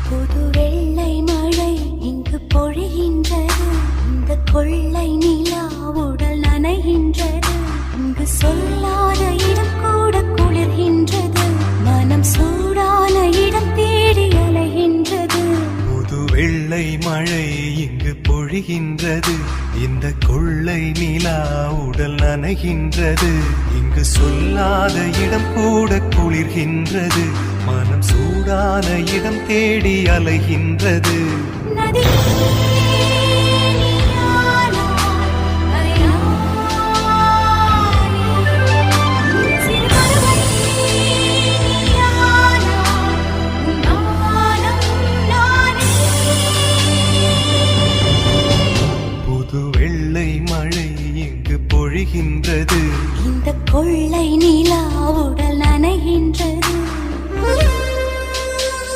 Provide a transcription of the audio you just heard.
புது வெள்ளை மழை இங்கு பொழிகின்றது. இந்த கொள்ளை நிலா உடல் நனைகின்றது. இங்கு சொல்லாத இடம் கூட குளிர்கின்றது. மனம் சூடான இடம் தேடி அலைகின்றது. புது வெள்ளை மழை இங்கு பொழிகின்றது. இந்த கொள்ளை நிலா உடல் நனைகின்றது. இங்கு சொல்லாத இடம் கூட குளிர்கின்றது. மனம் சூடான இடம் தேடி அலைகின்றது. நதி